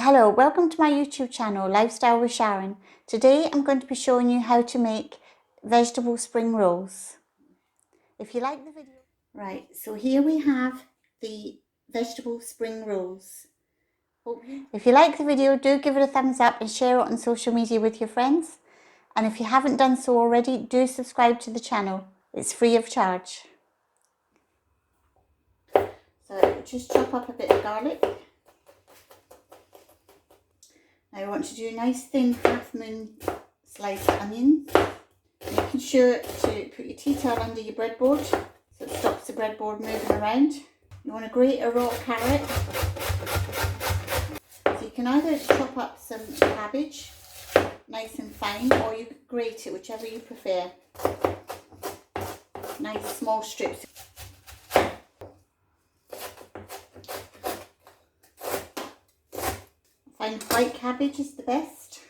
Hello, welcome to my YouTube channel, LifeStyle with Sharon. Today I'm going to be showing you how to make vegetable spring rolls. If you like the video... Right, so here we have the vegetable spring rolls. If you like the video, do give it a thumbs up and share it on social media with your friends. And if you haven't done so already, do subscribe to the channel. It's free of charge. So just chop up a bit of garlic. Now I want to do nice thin half moon sliced onions. Making sure to put your tea towel under your breadboard so it stops the breadboard moving around. You want to grate a raw carrot. So you can either chop up some cabbage nice and fine, or you could grate it, whichever you prefer. Nice small strips. I find white cabbage is the best.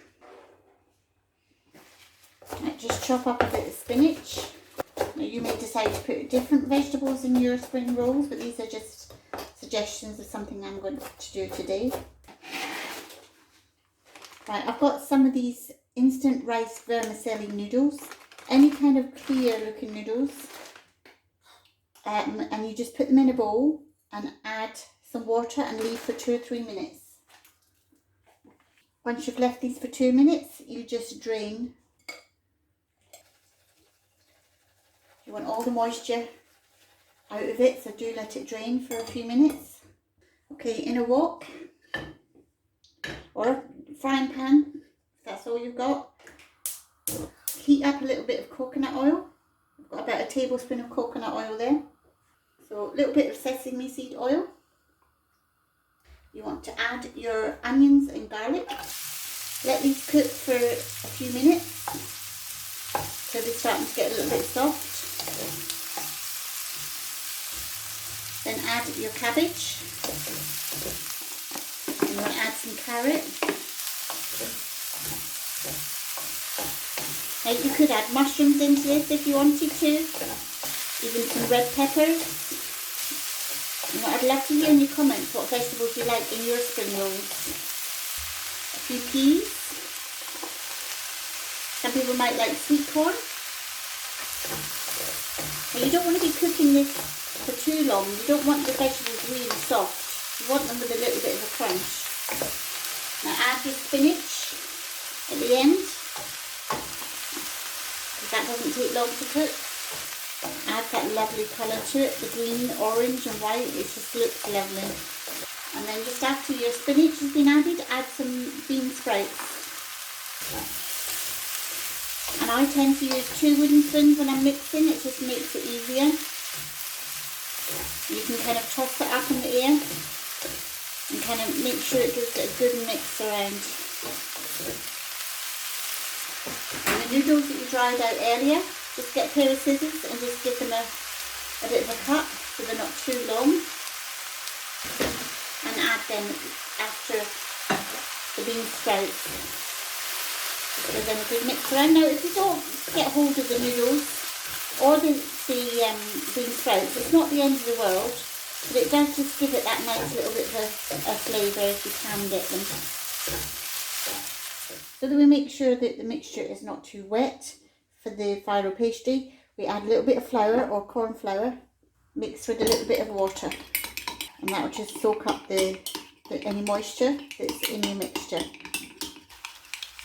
Right, just chop up a bit of spinach. Now you may decide to put different vegetables in your spring rolls, but these are just suggestions of something I'm going to do today. Right, I've got some of these instant rice vermicelli noodles, any kind of clear looking noodles, and you just put them in a bowl and add some water and leave for 2 or 3 minutes. Once you've left these for 2 minutes, you just drain. You want all the moisture out of it, so do let it drain for a few minutes. Okay, in a wok or a frying pan, if that's all you've got, heat up a little bit of coconut oil. I've got about a tablespoon of coconut oil there. So a little bit of sesame seed oil. You want to add your onions and garlic. Let these cook for a few minutes so they're starting to get a little bit soft. Then add your cabbage. And you want to add some carrot. Now you could add mushrooms into this if you wanted to, even some red peppers. You know, I'd love to hear in your comments what vegetables you like in your spring rolls. A few peas. Some people might like sweet corn. Now you don't want to be cooking this for too long. You don't want the vegetables really soft. You want them with a little bit of a crunch. Now add your spinach at the end, because that doesn't take long to cook. Add that lovely colour to it, the green, orange and white, it just looks lovely. And then just after your spinach has been added, add some bean sprouts. And I tend to use 2 wooden spoons when I'm mixing, it just makes it easier. You can kind of toss it up in the air and kind of make sure it gives it a good mix around. And the noodles that you dried out earlier, just get a pair of scissors and just give them a bit of a cut so they're not too long. And add them after the bean sprouts. Just give them a good mix around. Now if you don't get hold of the noodles or the bean sprouts, it's not the end of the world, but it does just give it that nice little bit of a flavour if you can get them. So that we make sure that the mixture is not too wet. For the Filo pastry, we add a little bit of flour or corn flour mixed with a little bit of water, and that will just soak up any moisture that's in your mixture.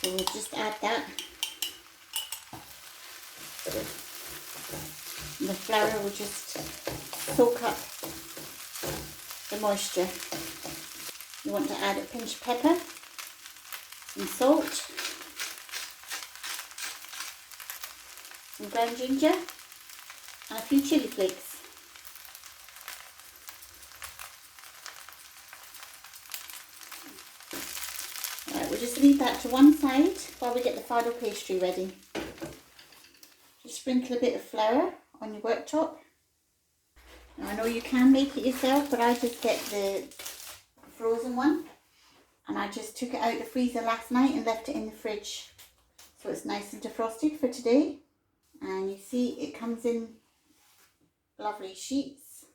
So we'll just add that. And the flour will just soak up the moisture. You want to add a pinch of pepper, some salt, some ground ginger and a few chilli flakes. Right, we'll just leave that to one side while we get the Filo pastry ready. Just sprinkle a bit of flour on your worktop. Now I know you can make it yourself, but I just get the frozen one, and I just took it out of the freezer last night and left it in the fridge so it's nice and defrosted for today. And you see it comes in lovely sheets.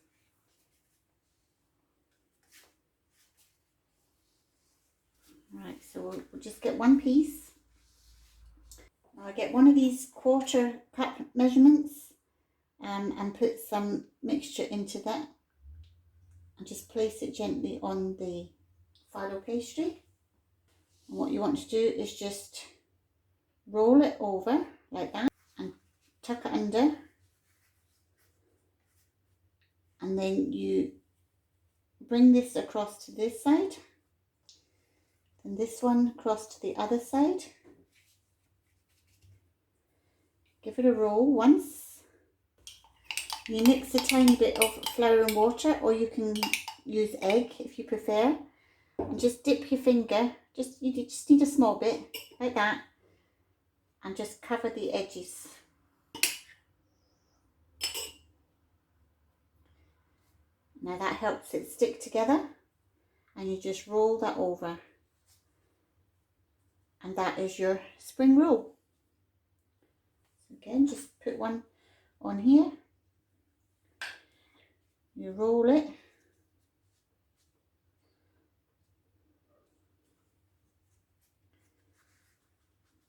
we'll just get one piece. I'll get one of these quarter cup measurements and put some mixture into that and just place it gently on the Filo pastry. And what you want to do is just roll it over like that and tuck it under, and then you bring this across to this side, then this one across to the other side. Give it a roll once. You mix a tiny bit of flour and water, or you can use egg if you prefer, and just dip your finger, you just need a small bit like that, and just cover the edges. Now that helps it stick together, and you just roll that over, and that is your spring roll. Again, just put one on here, you roll it,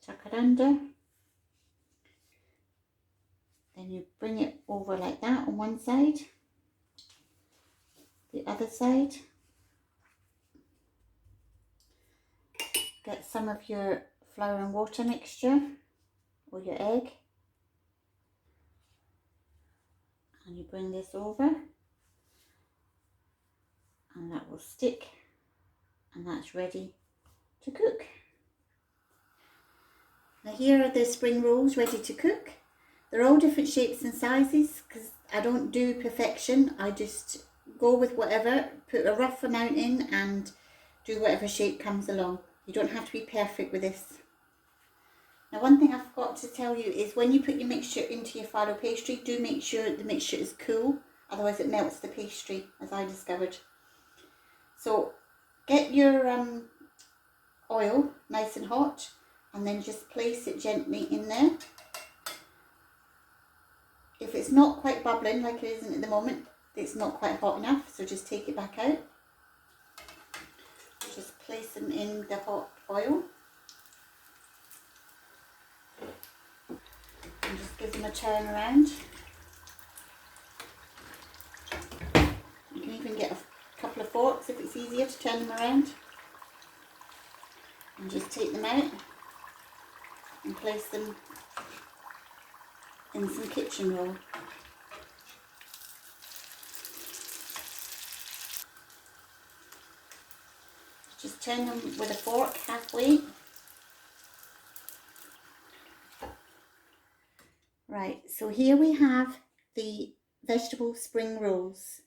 tuck it under, then you bring it over like that on one side, the other side. Get some of your flour and water mixture or your egg, and you bring this over, and that will stick, and that's ready to cook. Now here are the spring rolls ready to cook. They're all different shapes and sizes because I don't do perfection. I just go with whatever, put a rough amount in and do whatever shape comes along. You don't have to be perfect with this. Now one thing I forgot to tell you is when you put your mixture into your Filo pastry, do make sure the mixture is cool, otherwise it melts the pastry, as I discovered. So get your oil nice and hot, and then just place it gently in there. If it's not quite bubbling like it isn't at the moment, it's not quite hot enough, so just take it back out. Just place them in the hot oil and just give them a turn around. You can even get a couple of forks if it's easier to turn them around, and just take them out and place them in some kitchen roll. Just turn them with a fork halfway. Right, so here we have the vegetable spring rolls.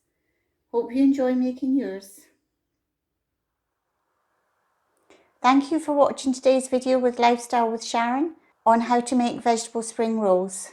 Hope you enjoy making yours. Thank you for watching today's video with LifeStyle with Sharon on how to make vegetable spring rolls.